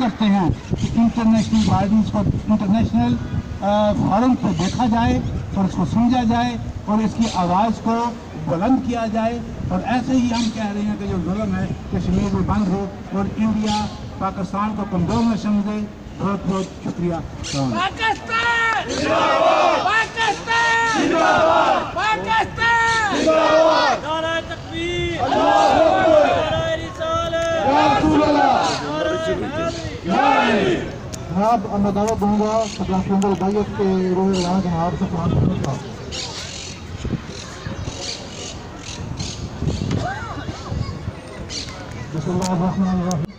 करते हैं कि इंटरनेशनल वायलेंस को इंटरनेशनल फोरम पर देखा जाए और इसको समझा जाए और इसकी आवाज़ को बुलंद किया जाए। और ऐसे ही हम कह रहे हैं कि जो जुल्म है कश्मीर में बंद हो और इंडिया पाकिस्तान को कमज़ोर न समझे। बहुत बहुत शुक्रिया। पाकिस्तान जिंदाबाद, पाकिस्तान जिंदाबाद, पाकिस्तान जिंदाबाद। नारा तकबीर, अल्लाहू अकबर, नारा रिसालत, या रसूल अल्लाह। जनाब मैं दावा दूंगा सदर बैत के रोज़ जनाब से कुरान पढ़ने का। बिस्मिल्लाहिर्रहमानिर्रहीम।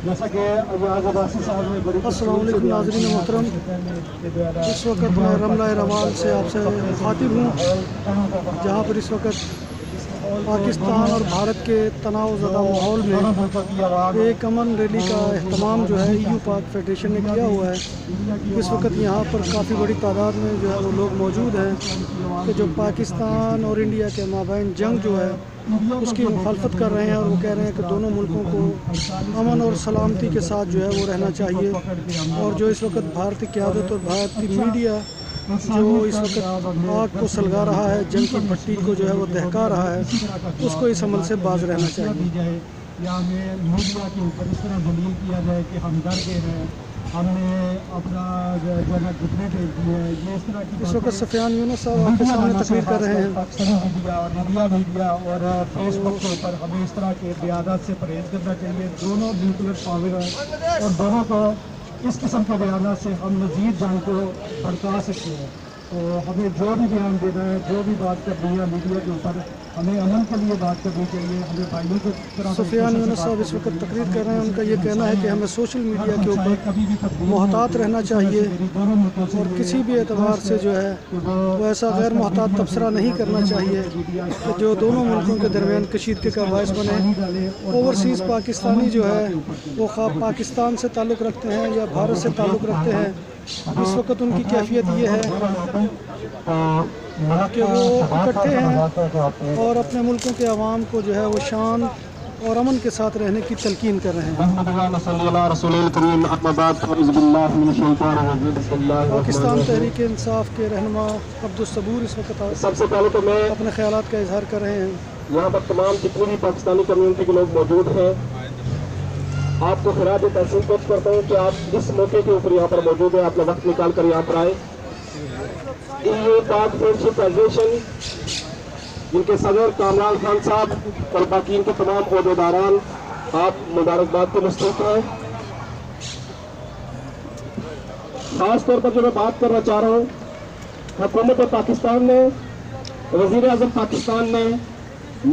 जैसा कि अस्सलाम वालेकुम नाज़रीन मोहतरम, इस वक्त मैं रमला रवाल से आपसे मुखातिब हूँ, जहाँ पर इस वक्त पाकिस्तान और भारत के तनावज़दा माहौल में एक अमन रैली का अहतमाम जो है EU पाक फेडरेशन ने किया हुआ है। इस वक्त यहाँ पर काफ़ी बड़ी तादाद में जो है वो लोग मौजूद हैं कि जो पाकिस्तान और इंडिया के माबैन जंग जो है उसकी मुखालफत कर रहे हैं और वो कह रहे हैं कि दोनों मुल्कों को अमन और सलामती के साथ जो है वो रहना चाहिए। और जो इस वक्त भारतीय क़यादत और भारतीय मीडिया जो इस वक्त आग को सलगा रहा है, जंग की भट्टी को जो है वो दहका रहा है, उसको इस अमल से बाज रहना चाहिए। या हमें मीडिया के ऊपर इस तरह दलील किया जाए कि हम डर गए हैं, हमने अपना जो है घुटने टेक दिए हैं, ये इस तरह की इस वक्त सफियान यूनुस साहब आपके सामने तकरीर कर रहे हैं। मीडिया और फेसबुक के ऊपर हमें इस तरह के बयानात से परहेज करना चाहिए। दोनों न्यूक्लियर पावर हैं और दोनों को इस किस्म के बयानात से हम मज़ीद जंग को भड़का सकते हैं। तो हमें जो भी बयान देना है, जो भी बात करनी है मीडिया के ऊपर, हमें अमन के लिए बात करनी चाहिए। हमें भाइयों की तरह सफियान यूनुस साहब इस वक्त तकरीर कर रहे हैं। उनका ये कहना है कि हमें सोशल मीडिया के ऊपर मोहतात रहना चाहिए और किसी भी एतबार से जो है वो ऐसा गैर मोहतात तबसरा नहीं करना चाहिए कि जो दोनों मुल्कों के दरमियान कशीदगी का बायस बने। ओवरसीज़ पाकिस्तानी जो है वो खा पाकिस्तान से ताल्लुक़ रखते हैं या भारत से ताल्लुक़ रखते हैं, इस वक्त उनकी कैफियत ये है कि वो इकट्ठे हैं और अपने मुल्कों के अवाम को जो है वो शान और अमन के साथ रहने की तलकीन कर रहे हैं। पाकिस्तान तहरीक इंसाफ के रहनुमा अब्दुल सबूर इस वक्त सबसे पहले तो मैं अपने ख्यालात का इजहार कर रहे हैं। यहाँ पर तमाम जितनी भी पाकिस्तानी कम्युनिटी के लोग मौजूद हैं, आपको खिराज तहसीन पेश करता हूँ कि आप इस मौके के ऊपर यहाँ पर मौजूद है, आपने वक्त निकाल कर यहाँ पर आए। ये पाक फ्रेंडशिप फेडरेशन जिनके सदर कामरान खान साहब और बाकी इनके तमाम ओहदेदारान, आप मुबारकबाद के मुस्तहिक हैं। खास तौर पर जो मैं बात करना चाह रहा हूँ, हुकूमत पाकिस्तान ने, वज़ीर आज़म पाकिस्तान ने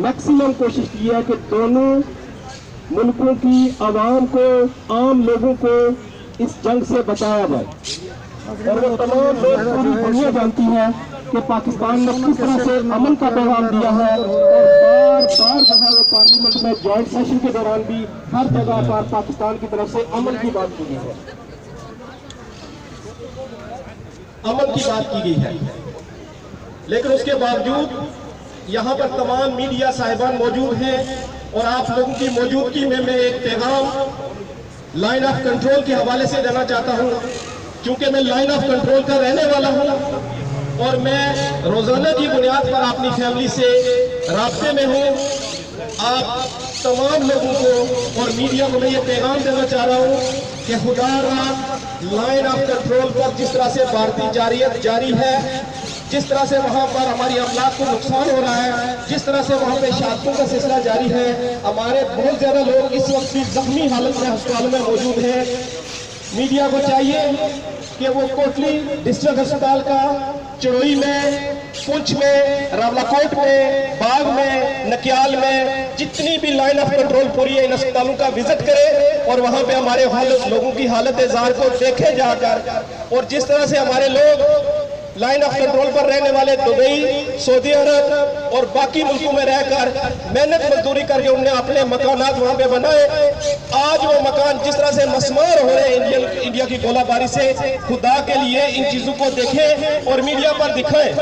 मैक्सिमम कोशिश की है कि दोनों मुल्कों की आवाम को, आम लोगों को इस जंग से बचाया जाए। और वो तमाम लोग पूरी दुनिया जानती है कि पाकिस्तान ने किस तरह से अमन का पैगाम दिया है और बार बार जगह वो पार्लियामेंट में जॉइंट सेशन के दौरान भी हर जगह पर पाकिस्तान की तरफ से अमन की बात की गई है, अमन की बात की गई है। लेकिन उसके बावजूद यहाँ पर तमाम मीडिया साहिबान मौजूद हैं और आप लोगों की मौजूदगी में मैं एक पैगाम लाइन ऑफ कंट्रोल के हवाले से देना चाहता हूँ। क्योंकि मैं लाइन ऑफ कंट्रोल का रहने वाला हूँ और मैं रोजाना की बुनियाद पर अपनी फैमिली से राब्ते में हूँ। आप तमाम लोगों को और मीडिया को मैं ये पैगाम देना चाह रहा हूँ कि खुदा लाइन ऑफ कंट्रोल पर जिस तरह से भारतीय जारियत जारी है, जिस तरह से वहाँ पर हमारी अमलाक को नुकसान हो रहा है, जिस तरह से वहाँ पे शहादतों का सिलसिला जारी है, हमारे बहुत ज़्यादा लोग इस वक्त भी जख्मी हालत में अस्पतालों में मौजूद हैं। मीडिया को चाहिए कि वो कोटली डिस्ट्रिक्ट अस्पताल का, चड़ोई में, पुंछ में, रावलाकोट में, बाग में, नकियाल में जितनी भी लाइन ऑफ कंट्रोल पूरी है, इन अस्पतालों का विजिट करे और वहाँ पे हमारे लोगों की हालत जार को देखे जाकर। और जिस तरह से हमारे लोग लाइन ऑफ कंट्रोल पर रहने वाले दुबई, सऊदी अरब और बाकी मुल्कों में रहकर मेहनत मजदूरी करके उन्होंने अपने मकानात वहाँ पे बनाए, आज वो मकान जिस तरह से मसमार हो रहे हैं इंडिया की गोलाबारी से, खुदा के लिए इन चीजों को देखें और मीडिया पर दिखाएं।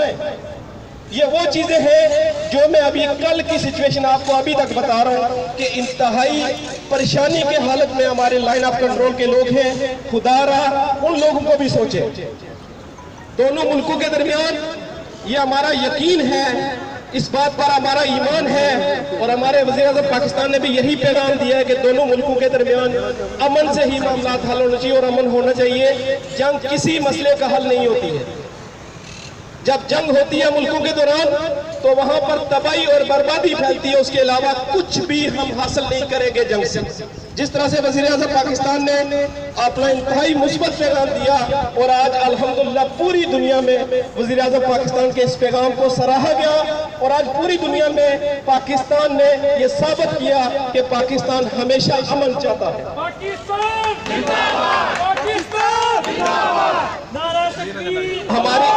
ये वो चीजें हैं जो मैं अभी कल की सिचुएशन आपको अभी तक बता रहा हूँ कि इंतहाई परेशानी के हालत में हमारे लाइन ऑफ कंट्रोल के लोग हैं। खुदारा उन लोगों को भी सोचे। दोनों मुल्कों के दरमियान ये हमारा यकीन है, इस बात पर हमारा ईमान है और हमारे वज़ीर-ए-आज़म पाकिस्तान ने भी यही पैगाम दिया है कि दोनों मुल्कों के दरमियान अमन से ही मामला हल होना चाहिए और अमन होना चाहिए। जंग किसी मसले का हल नहीं होती है। जब जंग होती है मुल्कों के दौरान तो वहां पर तबाही और बर्बादी फैलती है, उसके अलावा कुछ भी हम हासिल नहीं करेंगे जंग से। जिस तरह से वज़ीर-ए-आज़म पाकिस्तान ने अपना इंतहाई मुस्बत पैगाम दिया और आज अल्हम्दुलिल्लाह पूरी दुनिया में वज़ीर-ए-आज़म पाकिस्तान के इस पैगाम को सराहा गया और आज पूरी दुनिया में पाकिस्तान ने ये साबित किया कि पाकिस्तान हमेशा अमन चाहता है। पाकिस्तान जिंदाबाद, पाकिस्तान जिंदाबाद, नारा तकबीर, हमारी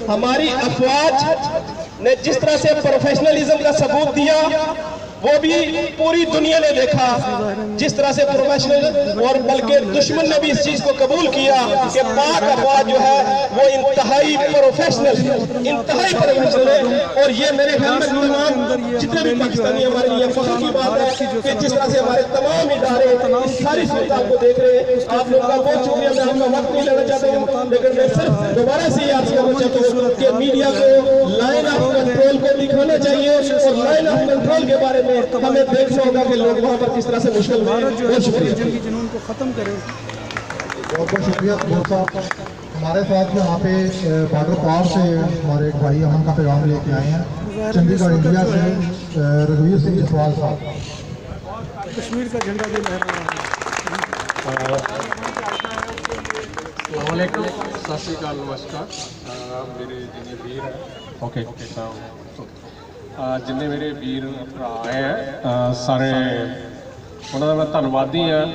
हमारी अफवाज ने जिस तरह से प्रोफेशनलिज्म का सबूत दिया वो भी पूरी दुनिया ने देखा। जिस तरह से प्रोफेशनल और बल्कि दुश्मन ने भी इस चीज को कबूल किया कि पाक अफवाज जो है वो इंतहाई प्रोफेशनल है। और ये मेरे ख्याल में तमाम जितने भी पाकिस्तानी हमारे लिए फख्र की बात है कि जिस तरह से हमारे तमाम इदारे सारी सूरत आपको देख रहे हैं। आप लोगों का बहुत शुक्रिया। मैं आपका वक्त नहीं लेना चाहता हूँ, लेकिन मैं सिर्फ दोबारा से याद करना चाहता हूँ कि मीडिया को लाइन ऑफ कंट्रोल को दिखाना चाहिए और लाइन ऑफ कंट्रोल के बारे में हमें देखना होगा कि लोग वहाँ पर किस तरह से मुश्किल में। बहुत शुक्रिया। जंगी जुनून को ख़त्म करें। बहुत बहुत शुक्रिया साहब। हमारे साथ यहाँ पे बॉर्डर पार से हमारे एक भाई अमन का पैगाम लेके आए हैं चंडीगढ़ इंडिया से, रघुवीर सिंह जसवाल साहब। कश्मीर का झंडा भी लहरा रहा है। अस्सलामुअलैकुम, सत श्री अकाल, नमस्कार। मेरे जिन्ने वीर हैं ओके जिन्ने मेरे वीर भरा आए हैं सारे उन्होंने मैं धन्नवादी हाँ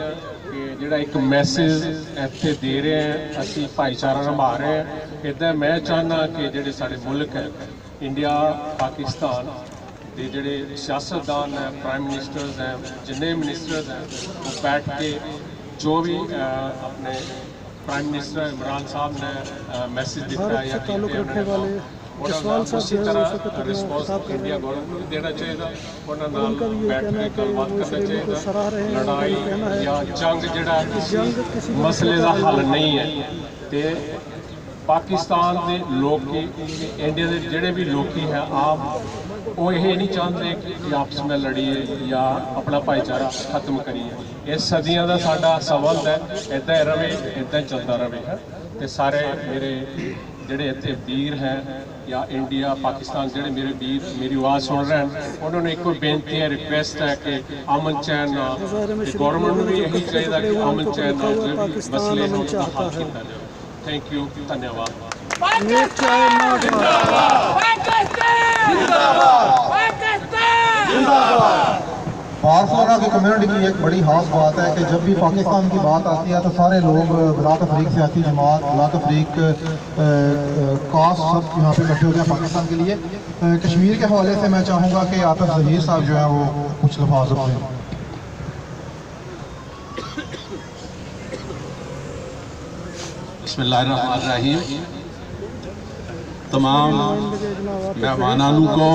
कि जोड़ा एक मैसेज इत्थे दे रहे हैं, असी भाईचारा निभा रहे हैं। इदा मैं चाहना कि जोड़े साढ़े मुल्क है इंडिया पाकिस्तान के जोड़े सियासतदान हैं, प्राइम मिनिस्टर्स हैं, जिन्ने मिनिस्टर्स हैं वो बैठ के जो भी अपने प्राइम मिनिस्टर इमरान साहब ने मैसेज दिता है या उसी तरह रिस्पॉन्स इंडिया गवर्नमेंट को देना चाहिए, उन्होंने बैठ के गलबात करना चाहिए। लड़ाई या जंग जोड़ा किसी मसले का हल नहीं है। तो पाकिस्तान के लोग इंडिया के जोड़े भी लोग हैं आप वो ये नहीं चाहते कि आपस में लड़िए या अपना भाईचारा खत्म करिए। ये सदियों का साडा संबंध है, इदा रवे इदा चलता रवे है। तो सारे मेरे जोड़े इतने वीर हैं या इंडिया पाकिस्तान जोड़े मेरे वीर मेरी आवाज़ सुन रहे हैं, उन्होंने एक बेनती है, रिक्वेस्ट है कि अमन चैन गवर्नमेंट भी यही चाहिए कि अमन चैन जो भी मसले हैं उनका हल किया जाए। थैंक यू, धन्यवाद। बारसोना की कम्युनिटी की एक बड़ी खास बात है कि जब भी पाकिस्तान की बात आती है तो सारे लोग वलात अफरीक सियासी जमात, वलात अफरीक कास्ट सब यहाँ पे इकट्ठे होते हैं पाकिस्तान के लिए। कश्मीर के हवाले से मैं चाहूँगा कि आतिफ ज़हीर साहब जो है वो कुछ लफ्ज़ रखें। बिस्मिल्लाहिर्रहमानिर्रहीम। तमाम मेहमानानों को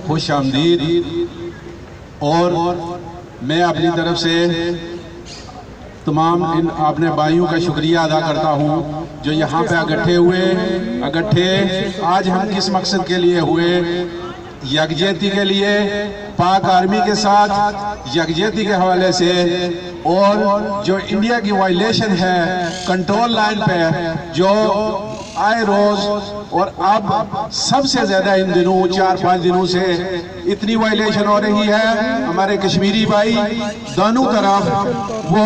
खुश आमदीद। और मैं अपनी तरफ से तमाम इन अपने भाइयों का शुक्रिया अदा करता हूँ जो यहाँ पे इकट्ठे आज हम किस मकसद के लिए हुए, यकजहती के लिए, पाक आर्मी के साथ यकजहती के हवाले से, और जो इंडिया की वायलेशन है कंट्रोल लाइन पे जो आए रोज और अब सबसे ज़्यादा इन दिनों 4-5 दिनों से इतनी वायलेशन हो रही है। हमारे कश्मीरी भाई दोनों तरफ वो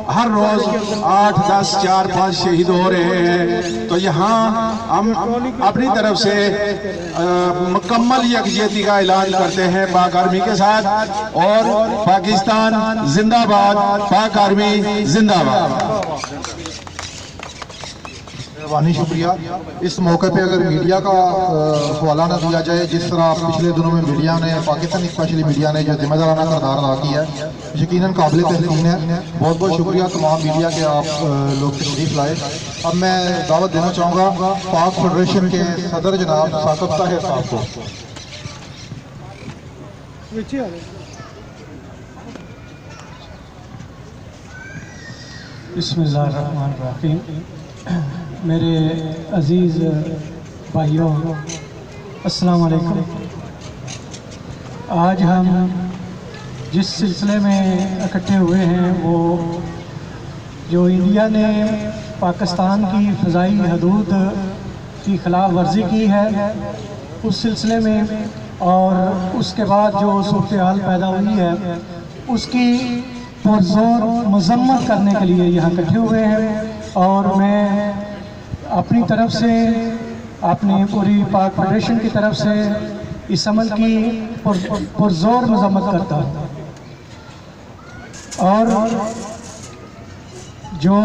हर रोज़ 8, 10, 4-5 शहीद हो रहे हैं। तो यहाँ हम अपनी तरफ से मुकम्मल यकजहती का ऐलान करते हैं पाक आर्मी के साथ। और पाकिस्तान जिंदाबाद, पाक आर्मी जिंदाबाद। मेहरबानी, शुक्रिया। इस मौके पे अगर मीडिया का हवाला न दिया जाए, जिस तरह पिछले दिनों में मीडिया ने, पाकिस्तानी स्पेशली मीडिया ने जो जिम्मेदाराना किरदार अदा किया है, यकीनन काबिल तहसीन है। बहुत बहुत शुक्रिया तमाम मीडिया के आप लोग तशरीफ लाए। अब मैं दावत देना चाहूँगा पाक फेडरेशन के सदर जनाब साकब ताहिर साहब को। बिस्मिल्लाहिर्रहमानिर्रहीम। मेरे अजीज़ भाइयों, अस्सलाम वालेकुम। आज हम जिस सिलसिले में इकट्ठे हुए हैं वो जो इंडिया ने पाकिस्तान की फ़ज़ाई हदूद की खिलाफ वर्जी की है उस सिलसिले में, और उसके बाद जो सूरत हाल पैदा हुई है उसकी पुरज़ोर मज़म्मत करने के लिए यहाँ इकट्ठे हुए हैं। और मैं अपनी तरफ से, अपनी पूरी पाक फेडरेशन की तरफ से इस अमल की पुरज़ोर मज़म्मत करता हूँ। और जो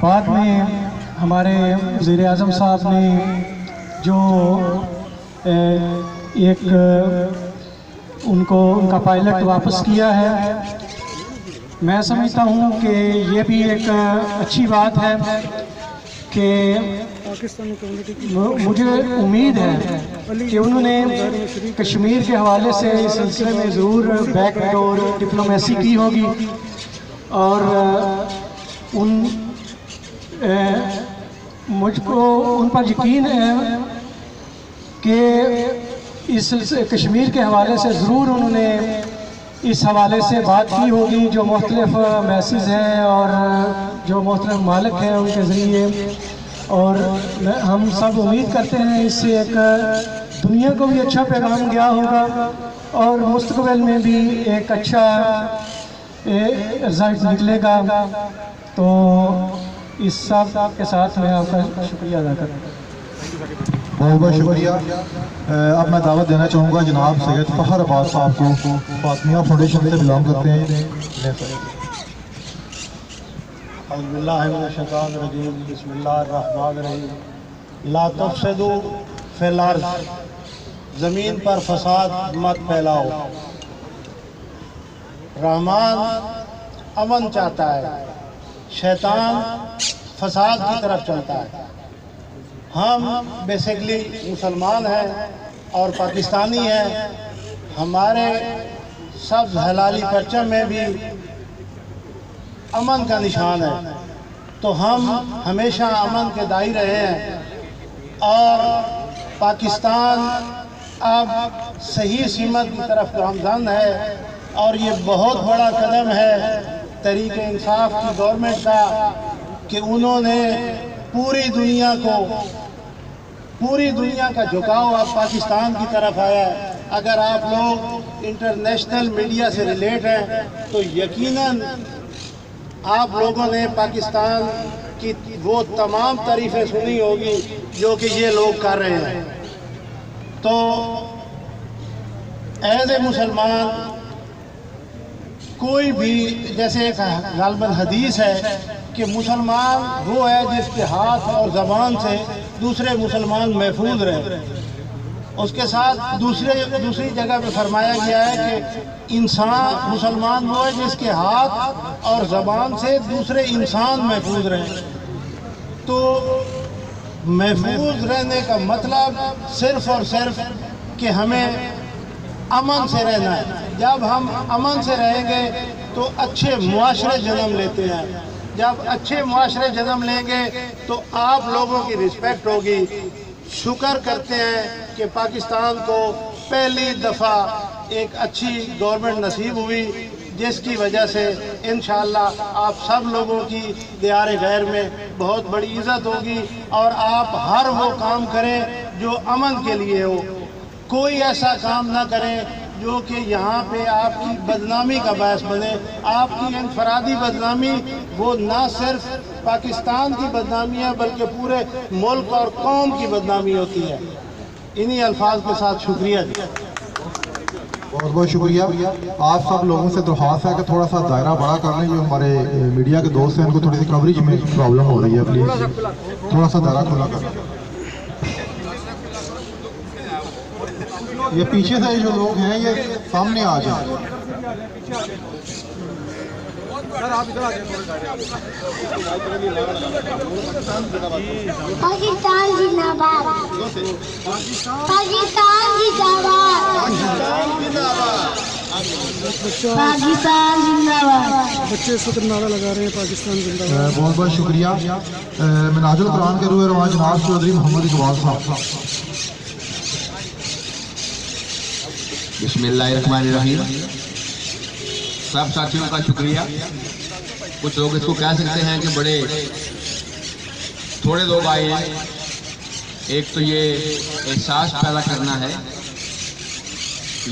बाद में हमारे वज़ीर आज़म साहब ने जो उनका पायलट वापस किया है, मैं समझता हूँ कि ये भी एक अच्छी बात है कि मुझे उम्मीद है कि उन्होंने कश्मीर के हवाले से इस सिलसिले में ज़रूर बैकडोर डिप्लोमेसी की होगी। और मुझको उन पर यकीन है कि इस कश्मीर के हवाले से ज़रूर उन्होंने इस हवाले से बात की होगी, जो मुख्तलिफ मैसेज हैं और जो मुख्तलिफ मालिक हैं उनके ज़रिए। और हम सब उम्मीद करते हैं इससे एक दुनिया को भी अच्छा पैगाम गया होगा और मुस्तक़बिल में भी एक अच्छा रिज़ल्ट निकलेगा। तो इस सब के साथ मैं आपका शुक्रिया अदा करता हूँ। बहुत बहुत शुक्रिया। अब मैं दावत देना चाहूँगा जनाब सैयद फ़खर अब्बास साहब को, फातिमिया फाउंडेशन से बिलोंग करते हैं। ला तुफ़सिदू फ़िल अर्ज़, ज़मीन पर फसाद मत फैलाओ। रहमान अमन चाहता है, शैतान फसाद की तरफ चलता है। हम बेसिकली मुसलमान हैं और पाकिस्तानी हैं। हमारे सब्ज़ हलाली परचम में भी अमन का निशान है, तो हम हमेशा अमन के दाई रहे हैं। और पाकिस्तान अब सही सीमत की तरफ गामज़न है और ये बहुत बड़ा कदम है तहरीक इंसाफ की गवर्नमेंट का कि उन्होंने पूरी दुनिया का झुकाव अब पाकिस्तान की तरफ आया है। अगर आप लोग इंटरनेशनल मीडिया से रिलेट हैं तो यकीनन आप लोगों ने पाकिस्तान की वो तमाम तारीफ़ें सुनी होगी जो कि ये लोग कर रहे हैं। तो एज ए मुसलमान कोई भी, जैसे एक गालबन हदीस है कि मुसलमान वो है जिसके हाथ और ज़बान से दूसरे मुसलमान महफूज रहे। उसके साथ दूसरी जगह पे फरमाया गया है कि इंसान मुसलमान वो है जिसके हाथ और ज़बान से दूसरे इंसान महफूज रहे। तो महफूज रहने का मतलब सिर्फ़ और सिर्फ कि हमें अमन से रहना है। जब हम अमन से रहेंगे तो अच्छे मुआशरे जन्म लेते हैं। जब अच्छे मुआशरे जन्म लेंगे तो आप लोगों की रिस्पेक्ट होगी। शुक्र करते हैं कि पाकिस्तान को पहली दफ़ा एक अच्छी गवर्नमेंट नसीब हुई जिसकी वजह से इंशाअल्लाह आप सब लोगों की दियारे गैर में बहुत बड़ी इज़्ज़त होगी और आप हर वो काम करें जो अमन के लिए हो। कोई ऐसा काम ना करें जो कि यहाँ पे आपकी बदनामी का बायस बने। आपकी इनफरादी बदनामी वो ना सिर्फ पाकिस्तान की बदनामी है बल्कि पूरे मुल्क और कौम की बदनामी होती है। इन्हीं अल्फाज के साथ शुक्रिया। बहुत बहुत शुक्रिया। आप सब लोगों से दरख्वास्त है कि थोड़ा सा दायरा बड़ा कर लें। जो हमारे मीडिया के दोस्त हैं उनको थोड़ी सी कवरेज में प्रॉब्लम हो रही है, प्लीज़ थोड़ा सा दायरा खुला कर। ये पीछे से जो लोग हैं ये सामने आ जाए। पाकिस्तान जिंदाबाद, पाकिस्तान जिंदाबाद, पाकिस्तान जिंदाबाद। बच्चे इस वक्त नारा लगा रहे हैं पाकिस्तान जिंदाबाद। बहुत बहुत शुक्रिया। मिनाजुल कुरान के रूह रवान जनाब चौधरी मोहम्मद इकबाल साहब। बिस्मिल्लाहिर्रहमानिर्रहीम। सब साथियों का शुक्रिया। कुछ लोग इसको कह सकते हैं कि बड़े थोड़े लोग आए हैं। एक तो ये एहसास पैदा करना है,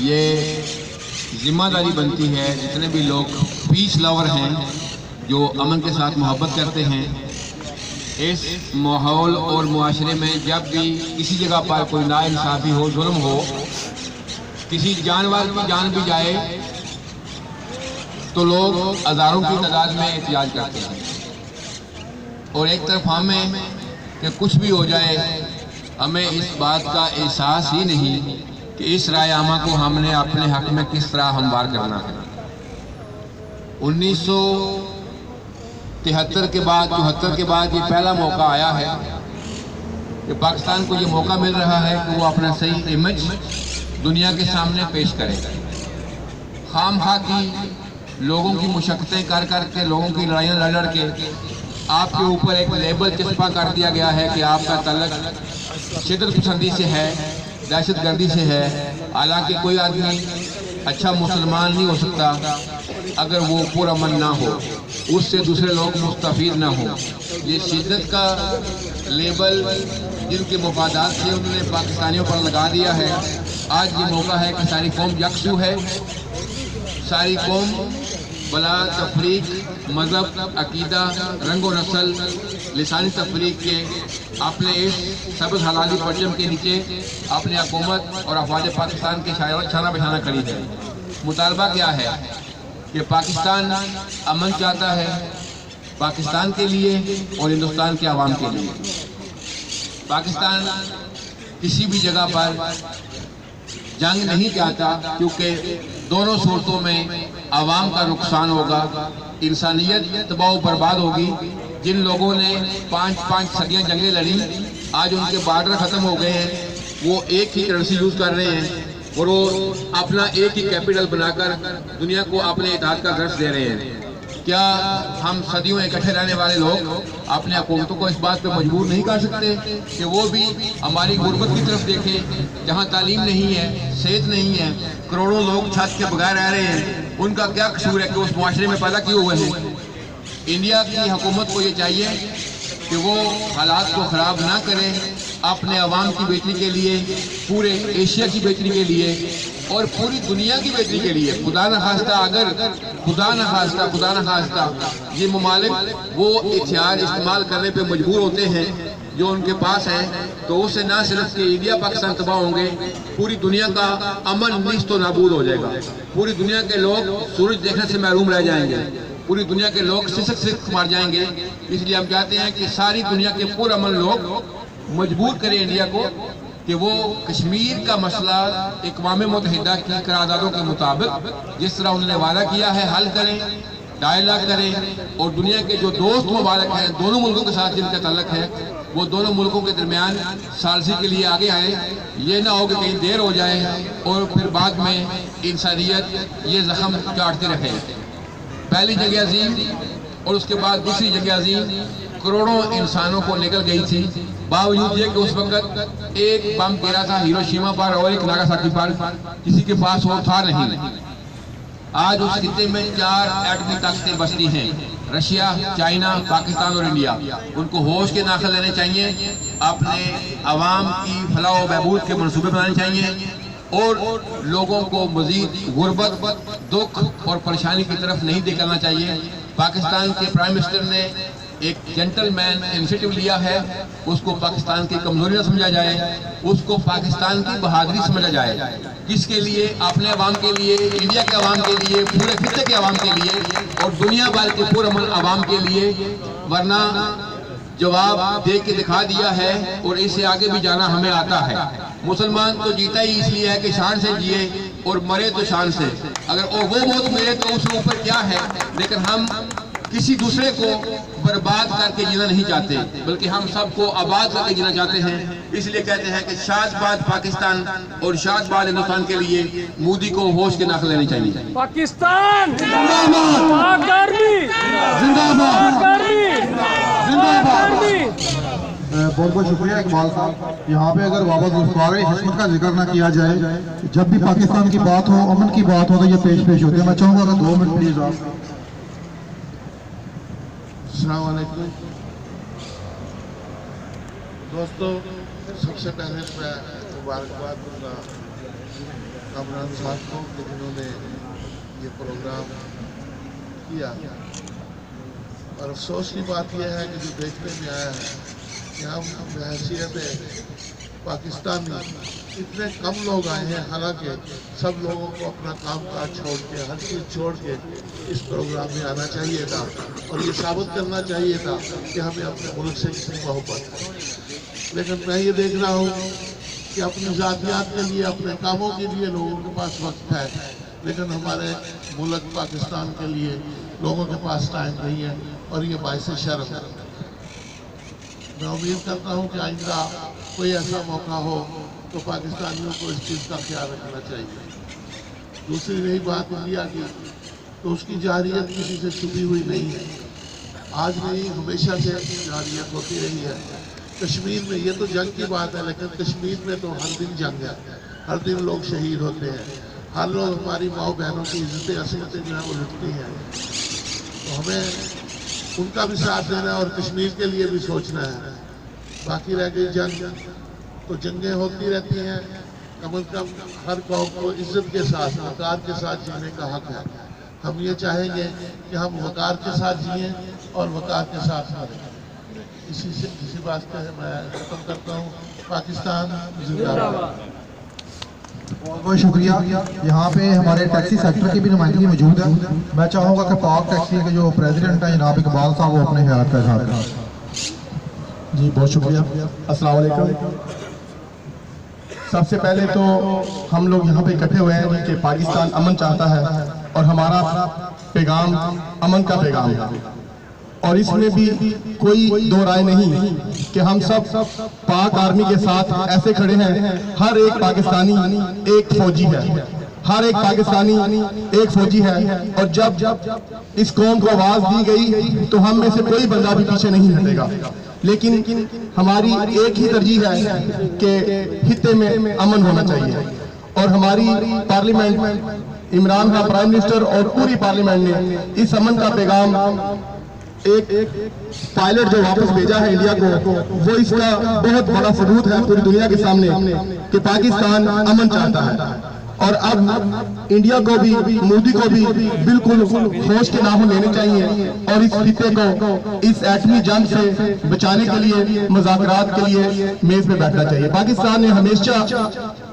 ये जिम्मेदारी बनती है जितने भी लोग पीस लवर हैं, जो अमन के साथ मोहब्बत करते हैं, इस माहौल और मुआशरे में जब भी किसी जगह पर कोई नाइंसाफ़ी हो, जुल्म हो, किसी जानवर की जान भी जाए तो लोग हज़ारों की तादाद में एहतियाज करते हैं। और एक तरफ हमें कि कुछ भी हो जाए, हमें इस बात का एहसास ही नहीं कि इस रायनामा को हमने अपने हक में किस तरह हमवार करना है। 1973 के बाद 74 के बाद ये पहला मौका आया है कि पाकिस्तान को ये मौका मिल रहा है कि वो अपना सही इमेज दुनिया के सामने पेश करे। खामखा की लोगों की मुशक्क़तें कर करके, लोगों की लड़ाइयाँ लड़ लड़ के आपके ऊपर एक लेबल चस्पा कर दिया गया है कि आपका तल्लक शिद्दत पसंदी से है, दहशतगर्दी से है। हालांकि कोई आदमी अच्छा मुसलमान नहीं हो सकता अगर वो पुरअमन ना हो, उससे दूसरे लोग मुस्तफ़ीद ना हो। ये शिद्दत का लेबल जिनके मफादात से उन्होंने पाकिस्तानियों पर लगा दिया है। आज ये मौका है कि सारी कौम यकसू है, सारी कौम बला तफरीक, मज़हब, अकीदा, रंग व नस्ल, लिसानी तफरीक के अपने इस सबज़ हलाली परचम के नीचे अपनी हुकूमत और अफवाज पाकिस्तान के शाना बशाना खड़ी है। मुतालबा क्या है कि पाकिस्तान अमन चाहता है, पाकिस्तान के लिए और हिंदुस्तान के आवाम के लिए। पाकिस्तान किसी भी जगह पर जंग नहीं चाहता, क्योंकि दोनों सूरतों में आवाम का नुकसान होगा, इंसानियत तबाह बर्बाद होगी। जिन लोगों ने 5-5 सदियाँ जंगें लड़ी, आज उनके बॉर्डर ख़त्म हो गए हैं, वो एक ही करेंसी यूज़ कर रहे हैं और वो अपना एक ही कैपिटल बनाकर दुनिया को अपने इत्तेहाद का दर्ज दे रहे हैं। क्या हम सदियों इकट्ठे रहने वाले लोग अपने हुकूमतों को इस बात पे मजबूर नहीं कर सकते कि वो भी हमारी गुर्बत की तरफ देखें, जहाँ तालीम नहीं है, सेहत नहीं है, करोड़ों लोग छत के बगैर रह रहे हैं। उनका क्या कसूर है कि उस मुआशरे में पैदा किए हुए हैं। इंडिया की हुकूमत को ये चाहिए कि वो हालात को ख़राब ना करें, अपने अवाम की बेहतरी के लिए, पूरे एशिया की बेहतरी के लिए और पूरी दुनिया की बेहतरी के लिए। खुदा न खास्ता अगर खुदा न खास्ता ये ममालिक वो हथियार इस्तेमाल करने पे मजबूर होते हैं जो उनके पास है, तो उससे ना सिर्फ कि इंडिया पाकिस्तान तबाह होंगे, पूरी दुनिया का अमन नीस्त व नाबूद हो जाएगा। पूरी दुनिया के लोग सूरज देखने से महरूम रह जाएंगे, पूरी दुनिया के लोग सिसक मर जाएंगे। इसलिए हम चाहते हैं कि सारी दुनिया के पुरअमन लोग मजबूर करें इंडिया को कि वो कश्मीर का मसला अक़वाम मुत्तहिदा की करारदादों के मुताबिक जिस तरह उन्होंने वादा किया है हल करें, डायलॉग करें और दुनिया के जो दोस्त मुबारक हैं दोनों मुल्कों के साथ जिनका ताल्लुक है वो दोनों मुल्कों के दरमियान सालसी के लिए आगे आए। ये ना हो कि कहीं देर हो जाए और फिर बाद में इंसानियत ये जख्म काटते रहे। पहली जंग अज़ीम और उसके बाद दूसरी जंग अज़ीम करोड़ों इंसानों को निकल गई थी, बावजूद ये कि उस वक्त एक बम गिरा था हिरोशिमा पर और एक नागासाकी पर, किसी के पास वो था नहीं। आज उस खित्ते में 4 एटमी ताकतें बसती हैं, रशिया, चाइना, पाकिस्तान और इंडिया। उनको होश के नाखल लेने चाहिए, अपने अवाम की फलाह व बहबूद के मनसूबे बनाने चाहिए और लोगों को मजीद गुर्बत, दुख और परेशानी की तरफ नहीं निकलना चाहिए। पाकिस्तान के प्राइम मिनिस्टर ने एक जेंटलमैन इनिशिएटिव लिया है, उसको पाकिस्तान की कमजोरी न समझा जाए, उसको पाकिस्तान की बहादुरी समझा जाए, जिसके लिए अपने अवाम के लिए, इंडिया के अवाम के लिए, पूरे खित्ते के अवाम के लिए और दुनिया भर के पुरअमन अवाम के लिए, वरना जवाब दे के दिखा दिया है और इससे आगे भी जाना हमें आता है। मुसलमान तो जीता ही इसलिए है कि शान से जिए और मरे तो शान से। अगर वो मौत मिले तो उसके ऊपर क्या है, लेकिन हम किसी दूसरे को बर्बाद करके जीना नहीं चाहते, बल्कि हम सबको आबाद करके जीना चाहते हैं। इसलिए कहते हैं कि शादबाद पाकिस्तान और शादबाद हिंदुस्तान के लिए मोदी को होश के नाक लेनी चाहिए। पाकिस्तान बहुत बहुत शुक्रिया इकबाल साहब। यहाँ पे अगर बाबा ज़ुल्फ़िकार हिस्मत का जिक्र ना किया जाए, जब भी पाकिस्तान की बात हो, अमन की बात हो, तो ये पेश होते हैं। मैं चाहूँगा अगर 2 मिनट प्लीज आप। अस्सलाम वालेकुम दोस्तों, सबसे पहले मैं मुबारकबाद दूंगा कामरान साहब को कि जिन्होंने ये प्रोग्राम किया। और अफसोस की बात यह है कि जो देखने में आया है कि हम बहैसियत पाकिस्तानी इतने कम लोग आए हैं, हालांकि सब लोगों को अपना काम काज छोड़ के, हर चीज़ छोड़ के इस प्रोग्राम में आना चाहिए था और ये साबित करना चाहिए था कि हमें अपने मुल्क से कितनी मोहब्बत है। लेकिन मैं ये देख रहा हूँ कि अपनी ज़ातियात के लिए, अपने कामों के लिए लोगों के पास वक्त है, लेकिन हमारे मुल्क पाकिस्तान के लिए लोगों के पास टाइम नहीं है और ये बाइस शर्म है। मैं उम्मीद करता हूँ कि आइंदा कोई ऐसा मौका हो तो पाकिस्तानियों को इस चीज़ का ख्याल रखना चाहिए। दूसरी रही बात इंडिया की, तो उसकी जारियत किसी से छुपी हुई नहीं है, आज नहीं हमेशा से जारियत होती रही है। कश्मीर में ये तो जंग की बात है, लेकिन कश्मीर में तो हर दिन जंग है, हर दिन लोग शहीद होते हैं, हर लोग हमारी माओ बहनों की इज्जतें असलियतें जो है वो लुटती हैं। तो हमें उनका भी साथ देना है और कश्मीर के लिए भी सोचना है। बाकी रह गई जंग, तो जंगें होती रहती हैं, कम अज़ कम हर कौम को इज्जत के साथ, वक़ार के साथ जीने का हक है। हम ये चाहेंगे कि हम वक़ार के साथ जिएं और वक़ार के साथ मरें। इसी बात पे मैं खत्म करता हूँ। पाकिस्तान जिंदाबाद। बहुत बहुत शुक्रिया। यहाँ पे हमारे टैक्सी सेक्टर की भी नुमाइंदगी मौजूद है। मैं चाहूँगा कि पाक टैक्सी के जो प्रेसिडेंट हैं जनाब इकबाल साहब, वो अपने ख्याल का इज़हार करें। जी बहुत शुक्रिया। अस्सलाम वालेकुम। सबसे पहले तो हम लोग यहाँ पे इकट्ठे हुए हैं कि पाकिस्तान अमन चाहता है और हमारा पैगाम अमन का पैगाम है, और इसमें भी कोई दो राय नहीं कि हम सब पाक आर्मी के साथ ऐसे खड़े हैं। हर एक पाकिस्तानी एक फौजी है, हर एक पाकिस्तानी एक फौजी है, और जब इस कौम को आवाज दी गई तो हम में से कोई बंदा भी पीछे नहीं हटेगा। लेकिन हमारी एक ही तरजीह है कि खित्ते में अमन होना चाहिए, और हमारी parliament, Imran Khan prime minister और पूरी पार्लियामेंट ने इस अमन का पैगाम, एक पायलट जो वापस भेजा है इंडिया को, वो इसका बहुत बड़ा सबूत है पूरी दुनिया के सामने कि पाकिस्तान अमन चाहता है। और अब इंडिया को भी, मोदी को भी बिल्कुल होश के नाम लेने चाहिए और इस खित्ते को इस एटमी जंग से बचाने के लिए मुज़ाकरात के लिए मेज पे बैठना चाहिए। पाकिस्तान ने हमेशा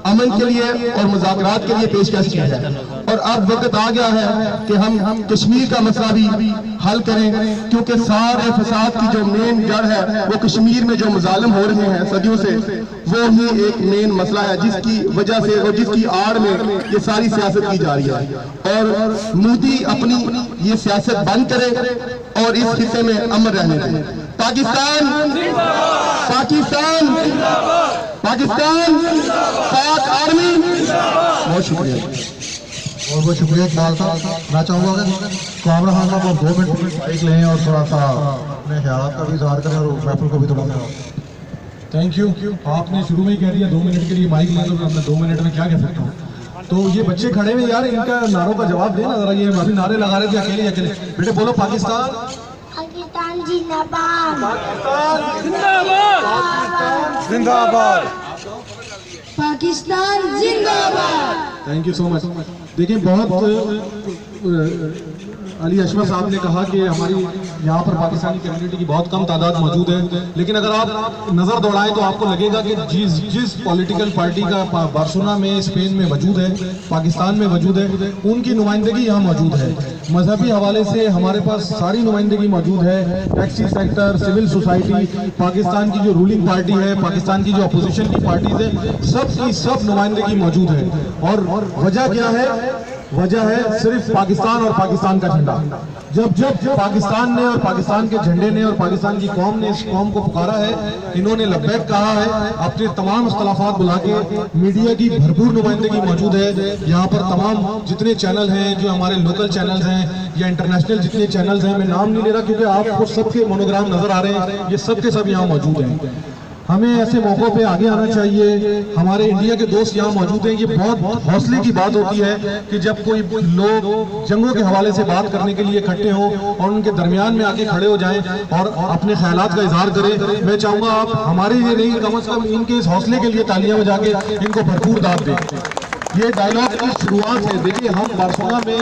अमन के लिए और मुज़ाकरात के लिए पेशकश की है, और अब वक्त आ गया है कि हम कश्मीर का मसला भी हल करें, क्योंकि सारे फसाद की जो मेन जड़ है वो कश्मीर में जो मुजालिम हो रहे हैं सदियों से, वो ही एक मेन मसला है जिसकी वजह से और जिसकी आड़ में ये सारी सियासत की जा रही है। और मोदी अपनी ये सियासत बंद करे और इस खित्ते में अमन रहने दें। पाकिस्तान पाकिस्तान पाकिस्तान, पाक आर्मी। बहुत शुक्रिया, बहुत बहुत शुक्रिया इकबाल साहब। मैं चाहूँगा कि कामरा खान साहब आप 2 मिनट बाइक लें और थोड़ा सा अपने ख्याल का भी इजहार करें और महफिल को भी थोड़ा। Thank you. आपने शुरू में ही कह दिया 2 मिनट के लिए माइक ले लो, तो मैं 2 मिनट में क्या कह सकता हूँ। तो ये बच्चे खड़े हुए यार, इनका नारों का जवाब देना जरा। ये अभी नारे लगा रहे थे अकेले अकेले। बेटे बोलो पाकिस्तान पाकिस्तान जिंदाबाद, पाकिस्तान जिंदाबाद, जिंदाबाद, पाकिस्तान जिंदाबाद। Thank you so much. देखिए, बहुत अली अशरफ साहब ने कहा कि हमारी यहाँ पर पाकिस्तानी कम्युनिटी की बहुत कम तादाद मौजूद है, लेकिन अगर आप नज़र दौड़ाएं तो आपको लगेगा कि जिस पॉलिटिकल पार्टी का बार्सिलोना में, स्पेन में वजूद है, पाकिस्तान में वजूद है, उनकी नुमाइंदगी यहाँ मौजूद है। मजहबी हवाले से हमारे पास सारी नुमाइंदगी मौजूद है। Taxi sector, civil society, Pakistan की जो रूलिंग पार्टी है, पाकिस्तान की जो अपोजिशन की पार्टीज है, सब की सब नुमाइंदगी मौजूद है। और वजह क्या है? वजह है सिर्फ पाकिस्तान और पाकिस्तान का झंडा। जब पाकिस्तान ने और पाकिस्तान के झंडे ने और पाकिस्तान की कौम ने इस कौम को पुकारा है, इन्होंने लब्बैक कहा है, अपने तमाम इख्तलाफात बुला के, मीडिया की भरपूर नुमाइंदगी मौजूद है यहाँ पर। तमाम जितने चैनल हैं, जो हमारे लोकल चैनल्स हैं या इंटरनेशनल जितने चैनल्स हैं, मैं नाम नहीं ले रहा क्योंकि आपको सबके मोनोग्राम नजर आ रहे हैं, ये सब के सब यहाँ मौजूद हैं। हमें ऐसे मौक़ों पे आगे आना चाहिए। हमारे इंडिया के दोस्त यहाँ मौजूद हैं। ये बहुत हौसले की बात होती है कि जब कोई लोग जंगों के हवाले से बात करने के लिए इकट्ठे हों और उनके दरमियान में आके खड़े हो जाएं और अपने ख्यालात का इजहार करें। मैं चाहूँगा आप हमारे लिए नहीं, कम से कम इनके इस हौसले के लिए तालियां बजा के इनको भरपूर दाद दें। ये डायलॉग की शुरुआत है। देखिए, हम बार्सिलोना में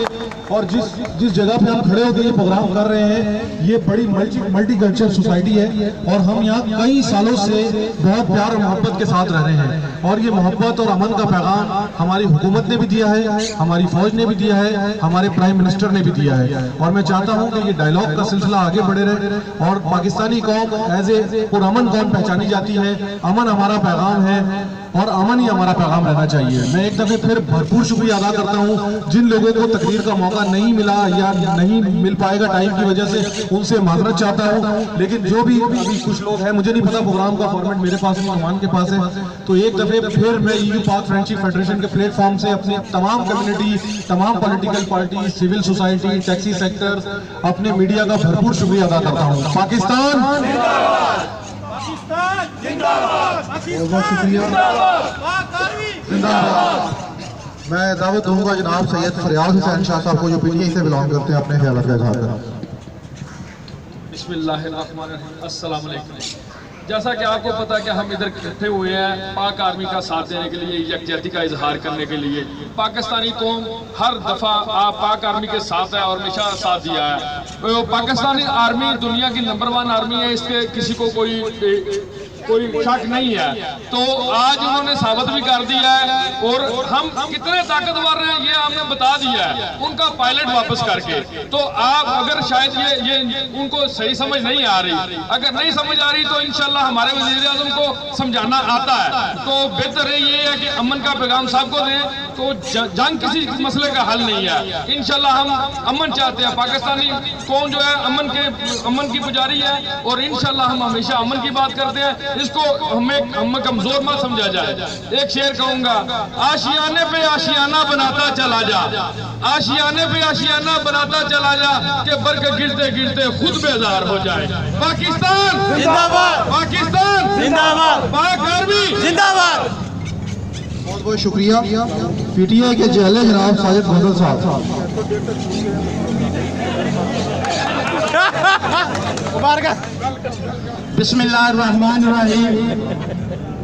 और जिस जगह पे हम खड़े होकर ये प्रोग्राम कर रहे हैं, ये बड़ी मल्टी कल्चरल सोसाइटी है और हम यहाँ कई सालों से बहुत प्यार और मोहब्बत के साथ रह रहे हैं। और ये मोहब्बत और अमन का पैगाम हमारी हुकूमत ने भी दिया है, हमारी फौज ने भी दिया है, हमारे प्राइम मिनिस्टर ने भी दिया है। और मैं चाहता हूँ कि ये डायलॉग का सिलसिला आगे बढ़े रहे और पाकिस्तानी कौम एज ए पुरअमन कौम पहचानी जाती है। अमन हमारा पैगाम है और अमन ही हमारा पैगाम रहना चाहिए। मैं एक दफे फिर भरपूर शुक्रिया अदा करता हूँ जिन लोगों को तकरीर का मौका नहीं मिला या नहीं मिल पाएगा टाइम की वजह से, उनसे माजरत चाहता हूँ। लेकिन जो भी अभी कुछ लोग हैं, मुझे नहीं पता प्रोग्राम का फॉर्मेट मेरे पास नहीं, मेहमान के पास है, तो एक दफे फिर मैं EU पाक फ्रेंडशिप फेडरेशन के प्लेटफॉर्म से अपने तमाम कम्युनिटी, तमाम political party, civil society, taxi sector, अपने मीडिया का भरपूर शुक्रिया अदा करता हूँ। पाकिस्तान बहुत शुक्रिया, जिंदाबाद। मैं दावत दूंगा जनाब सैयद फरियाद हुसैन शाह साहब को, जो PTI से बिलोंग करते हैं, अपने ख्याल का इजहार करें। बिस्मिल्लाहिर्रहमानिर्रहीम। अस्सलाम वालेकुम। जैसा कि आपको पता है कि हम इधर इकट्ठे हुए हैं पाक आर्मी का साथ देने के लिए, यकजहती का इजहार करने के लिए। पाकिस्तानी कौम हर दफ़ा पाक आर्मी के साथ है और हमेशा साथ दिया है। तो पाकिस्तानी आर्मी दुनिया की नंबर 1 आर्मी है, इसके किसी को कोई शक नहीं है। तो आज उन्होंने साबित भी कर दिया है और हम कितने ताकतवर हैं ये हमने बता दिया है उनका पायलट वापस करके। तो आप अगर शायद ये उनको सही समझ नहीं आ रही, अगर नहीं समझ आ रही तो इंशाल्लाह हमारे वज़ीर-ए-आज़म को समझाना आता है। तो बेहतर ये है कि अमन का पैगाम साहब को दें। तो जंग किसी मसले का हल नहीं है। इंशाल्लाह हम अमन चाहते हैं। पाकिस्तानी कौन जो है अमन की पुजारी है और इंशाल्लाह हम हमेशा अमन की बात करते हैं। इसको हमें कमजोर मत समझा जाए। एक शेर कहूंगा, आशियाने पे आशियाना बनाता चला जा, आशियाने पे आशियाना बनाता चला जा कि बर्क गिरते गिरते खुद बेजार हो जाए। पाकिस्तान जिंदाबाद, पाकिस्तान जिंदाबाद, पाक आर्मी जिंदाबाद। बहुत बहुत शुक्रिया। PTI के जहले जनाब साजिद फजल साहब। बिस्मिल्लाहिर्रहमानिर्रहीम।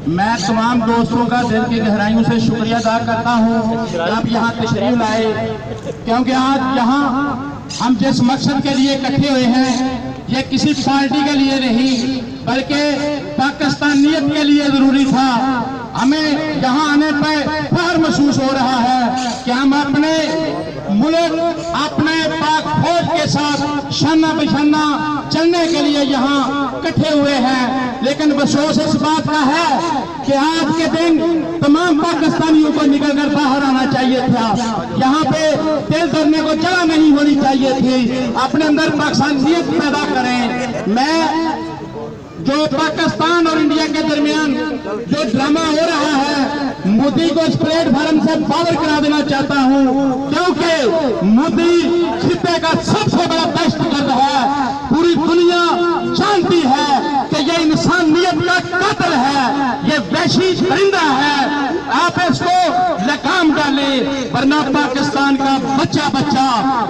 मैं तमाम दोस्तों का दिल की गहराइयों से शुक्रिया अदा करता हूँ कि आप यहाँ तशरीफ लाए, क्योंकि आज यहाँ हम जिस मकसद के लिए इकट्ठे हुए हैं ये किसी पार्टी के लिए नहीं बल्कि पाकिस्तानियत के लिए जरूरी था। हमें यहाँ आने पर फख्र महसूस हो रहा है कि हम अपने मुल्क, अपने पाक फौज के साथ शाना बशाना चलने के लिए यहाँ इकट्ठे हुए हैं। लेकिन अफसोस इस बात का है कि आज के दिन तमाम पाकिस्तानियों को निकल कर बाहर आना चाहिए था। यहाँ पे दिल धरने को जगह नहीं होनी चाहिए थी। अपने अंदर पाकिस्तानियत पैदा करें। मैं जो पाकिस्तान और इंडिया के दरमियान जो ड्रामा हो रहा है, मोदी को इस प्लेटफॉर्म से बाहर करा देना चाहता हूं, क्योंकि मोदी खित्ते का सबसे बड़ा दहशतगर्द है। पूरी दुनिया जानती है कि ये इंसानियत का कातिल है, ये वहशी परिंदा है। आप इसको लगाम डालें वरना पाकिस्तान का बच्चा बच्चा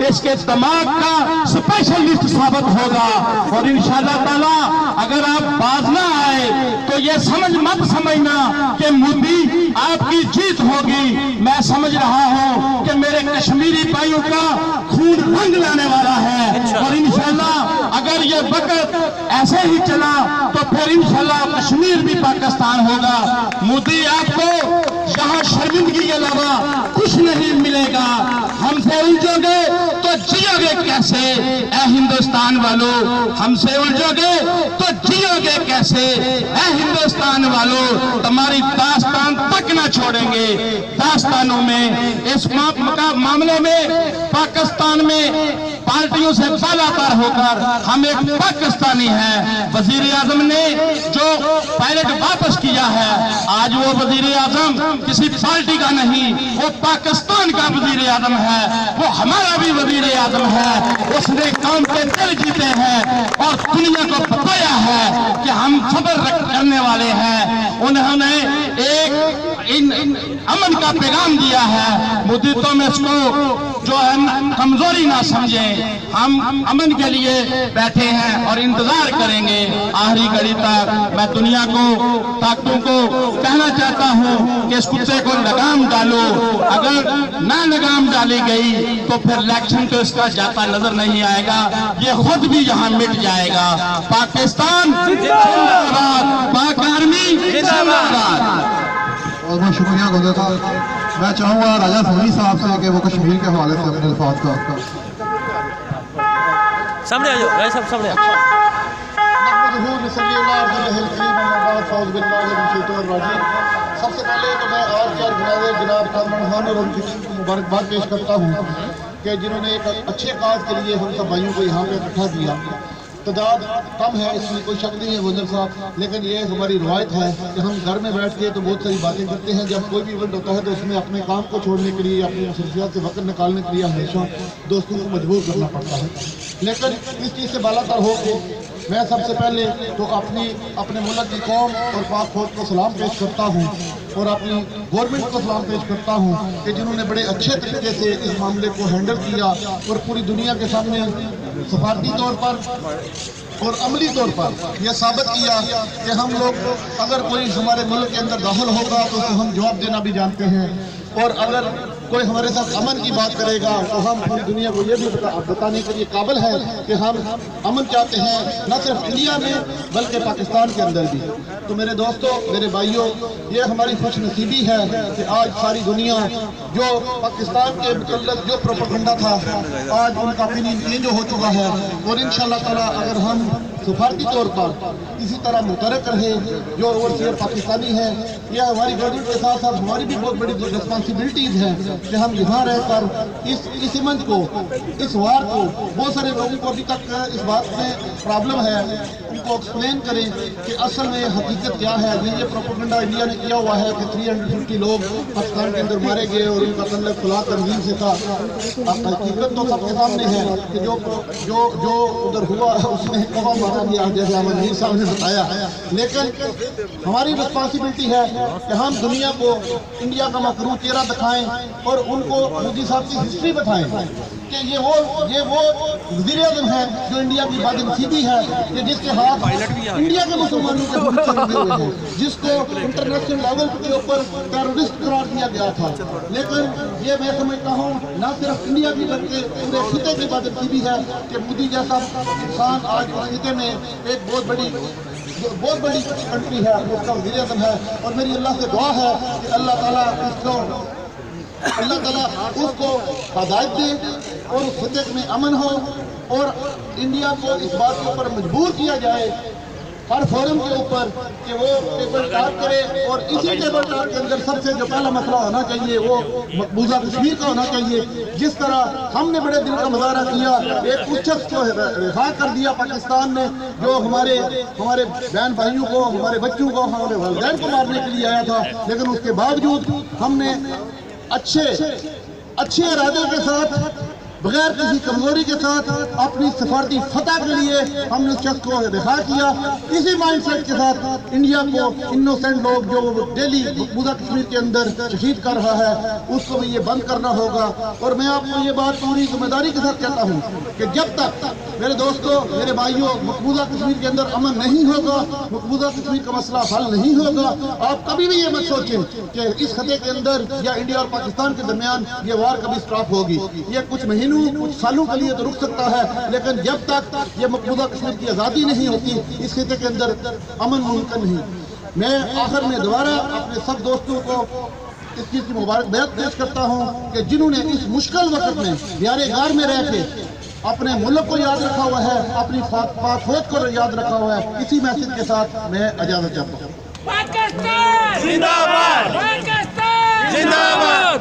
इसके दिमाग का स्पेशलिस्ट साबित होगा। और इंशाअल्लाह ताला अगर आप बाज ना आए तो ये मत समझना कि मोदी आपकी जीत होगी। मैं समझ रहा हूं कि मेरे कश्मीरी भाइयों का खून रंग लाने वाला है। और इंशाअल्लाह अगर ये वक्त ऐसे ही चला तो फिर इंशाअल्लाह कश्मीर भी पाकिस्तान होगा। मोदी आपको यहाँ शर्मिंदगी के अलावा कुछ नहीं मिलेगा। हमसे उलझोगे तो जियोगे कैसे ऐ हिंदुस्तान वालों, हमसे उलझोगे तो जियोगे कैसे ऐ हिंदुस्तान वालों। तुम्हारी दास्तान तक ना छोड़ेंगे। दास्तानों में इस मामले में पाकिस्तान में पार्टियों से बालातर होकर हम एक पाकिस्तानी हैं। वजीर आजम ने जो पायलट वापस किया है, आज वो वजीर आजम किसी पार्टी का नहीं, वो पाकिस्तान का वजीर आजम है। वो हमारा भी वजीर आजम है। उसने कौम के दिल जीते हैं और दुनिया को बताया है कि हम सब्र करने वाले हैं। उन्होंने एक अमन का पैगाम दिया है। मोदी तुम इसको जो है कमजोरी ना समझें। हम अमन के लिए बैठे हैं और इंतजार करेंगे आखिरी घड़ी तक। मैं दुनिया को ताकतों को कहना चाहता हूं कि इस कुत्ते को लगाम डालो। अगर ना लगाम डाली गई तो फिर इलेक्शन तो इसका जाता नजर नहीं आएगा, ये खुद भी यहाँ मिट जाएगा। पाकिस्तान जिंदाबाद, पाक आर्मी जिंदाबाद। बहुत बहुत शुक्रिया गुजर साहब। मैं चाहूँगा राजा सोनी साहब से कि वो कश्मीर के हवाले से अपने अल्फाज का सामने आ जाओ भाई साहब, सामने सबसे पहले तो मैं आज जनाब कामरान खान और उनकी मुबारकबाद पेश करता हूँ कि जिन्होंने एक अच्छे काज के लिए हम सब भाइयों को यहाँ पे इकट्ठा किया। तादाद कम है, इसमें कोई शक नहीं है वज़ीर साहब, लेकिन ये हमारी रवायत है कि हम घर में बैठ के तो बहुत सारी बातें करते हैं। जब कोई भी इवेंट होता है तो उसमें अपने काम को छोड़ने के लिए, अपनी मसरूफियात से वक्त निकालने के लिए हमेशा दोस्तों को मजबूर करना पड़ता है। लेकिन इस चीज़ से बालातर हो के मैं सबसे पहले तो अपने मुल्क की कौम और पाक फौज को सलाम पेश करता हूँ और अपनी गवर्नमेंट को सलाम पेश करता हूँ कि जिन्होंने बड़े अच्छे तरीके से इस मामले को हैंडल किया और पूरी दुनिया के सामने सफारती तौर पर और अमली तौर पर यह साबित किया कि हम लोग अगर कोई हमारे मुल्क के अंदर दाखिल होगा तो उसको हम जवाब देना भी जानते हैं। और अगर कोई हमारे साथ अमन की बात करेगा तो हम पूरी दुनिया को ये भी बताने के लिए काबिल है कि हम अमन चाहते हैं, न सिर्फ इंडिया में बल्कि पाकिस्तान के अंदर भी। तो मेरे दोस्तों, मेरे भाइयों, ये हमारी खुशनसीबी है कि आज सारी दुनिया जो पाकिस्तान के मतलब जो प्रोपेगेंडा था, आज उनका ओपिनियन चेंज हो चुका है। और इंशाअल्लाह ताला अगर हम सफारती तौर पर इसी तरह मुतरक रहे जो ओवरसीयर पाकिस्तानी है, यह हमारी गवर्नमेंट के साथ साथ हमारी भी बहुत बड़ी रिस्पॉन्सिबिलिटीज़ है कि हम यहाँ रहकर इस मंच को, इस वार को, बहुत सारे लोगों को अभी तक इस बात में प्रॉब्लम है, उनको एक्सप्लेन करें कि असल में हकीकत क्या है। ये प्रोपेगेंडा इंडिया ने किया हुआ है कि 350 लोग पाकिस्तान के अंदर मारे गए और उनका तल्लुक खुला तंजीम से था। हकीकत तो सबके सामने है कि जो उधर हुआ उसमें कौवा मारा गया, जैसे अमीर साहब ने बताया। लेकिन हमारी रिस्पॉन्सिबिलिटी है कि हम दुनिया को इंडिया का मकरूह चेहरा दिखाएं और उनको मोदी साहब की हिस्ट्री बताएं कि ये वो वज़ीर आज़म है जो इंडिया की बदनसीबी है, कि जिसके हाथ इंडिया के मुसलमानों के हुए हैं, जिसको इंटरनेशनल लेवल के ऊपर टेररिस्ट करार दिया गया था। लेकिन ये मैं समझता हूँ न सिर्फ इंडिया की बल्कि पूरे खिते की बदनसीबी है कि मोदी जैसा इंसान आज उस खिते में एक बहुत बड़ी कंट्री है, उसका वज़ीर आज़म है। और मेरी अल्लाह से दुआ है कि अल्लाह ताला उसको हिदायत दे और उस खिते में अमन हो और इंडिया को इस बात के ऊपर मजबूर किया जाए हर फोरम के ऊपर कि वो टेबल टॉक करे। और इसी टेबल टॉक के अंदर सबसे जो पहला मसला होना चाहिए वो मकबूजा कश्मीर का होना चाहिए। जिस तरह हमने बड़े दिल का मुजाहरा किया, एक उस शख्स को रिहा कर दिया पाकिस्तान ने जो हमारे बहन भाइयों को, हमारे बच्चों को, हमारे वालिदैन को मारने के लिए आया था, लेकिन उसके बावजूद हमने अच्छे इरादे के साथ बगैर किसी कमजोरी के साथ अपनी सफारती फतह के लिए हमने उस शख्स को रिहा किया। इसी माइंडसेट के साथ इंडिया को इनोसेंट लोग जो डेली मकबूजा कश्मीर के अंदर शहीद कर रहा है उसको भी ये बंद करना होगा। और मैं आपको ये बात पूरी जिम्मेदारी के साथ कहता हूँ कि जब तक मेरे दोस्तों, मेरे भाइयों, मकबूजा कश्मीर के अंदर अमन नहीं होगा, मकबूजा कश्मीर का मसला हल नहीं होगा, आप कभी भी ये मत सोचें कि इस खत्े के अंदर या इंडिया और पाकिस्तान के दरमियान ये वार कभी स्टॉप होगी। ये कुछ महीनों, कुछ सालों के लिए तो रुक सकता है, लेकिन जब तक ये मकबूजा कश्मीर की आज़ादी नहीं होती इस खत्े के अंदर अमन मुमकिन नहीं। मैं आखिर में दोबारा अपने सब दोस्तों को इस चीज़ की मुबारकबाद पेश करता हूँ कि जिन्होंने इस मुश्किल वक्त में यारे गार में रह के अपने मुल्क को याद रखा हुआ है, अपनी फौज को याद रखा हुआ है। इसी मैसेज के साथ मैं इजाजत चाहता हूँ। पाकिस्तान जिंदाबाद, पाकिस्तान जिंदाबाद,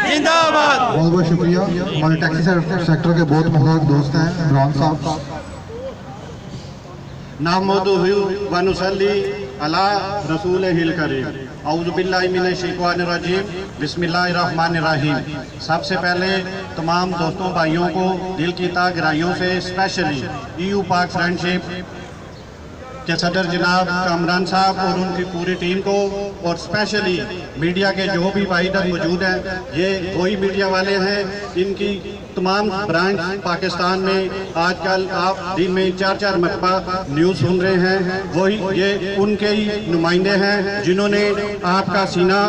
जिंदाबाद। बहुत बहुत शुक्रिया। हमारे टैक्सी सेक्टर के बहुत मुबारक दोस्त हैं इमरान साहब। नहमदुहु व नुसल्ली अला रसूलिहिल करीम। औज़ु बिल्लाहि मिनश शैतानिर रजीम। बिस्मिल्लाहिर्रहमानिर्रहीम। सबसे पहले तमाम दोस्तों भाइयों को दिल की गहराइयों से स्पेशली EU पाक फ्रेंडशिप के सदर जनाब कामरान साहब और उनकी पूरी टीम को, और स्पेशली मीडिया के जो भी भाई इधर मौजूद हैं, ये वही मीडिया वाले हैं इनकी तमाम ब्रांच पाकिस्तान में आजकल आप दिन में 4-4 मरतबा न्यूज़ सुन रहे हैं, वही ये उनके ही नुमाइंदे हैं जिन्होंने आपका सीना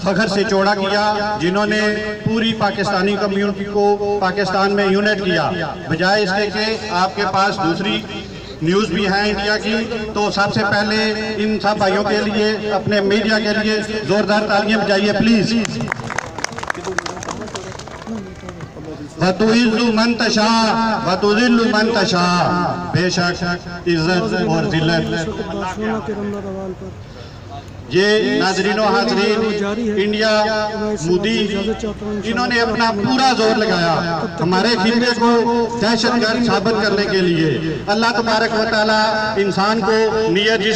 फखर से चौड़ा किया, जिन्होंने पूरी पाकिस्तानी कम्युनिटी को पाकिस्तान में यूनाइट किया। बजाय इसके कि आपके पास दूसरी न्यूज़ भी है इंडिया की, तो सबसे पहले इन सब भाइयों के लिए, अपने मीडिया के लिए जोरदार तालियां बजाइए प्लीज। वतुइज़्ज़ु मन तशा वतुज़िल्लु मन तशा। बेशक इज्जत और जिल्लत ये नाज़रीन और हाज़रीन इंडिया मोदी इन्होंने अपना पूरा जोर लगाया हमारे खिले को दहशतगर्द साबित करने के लिए। अल्लाह तबारक व तआला इंसान को नियत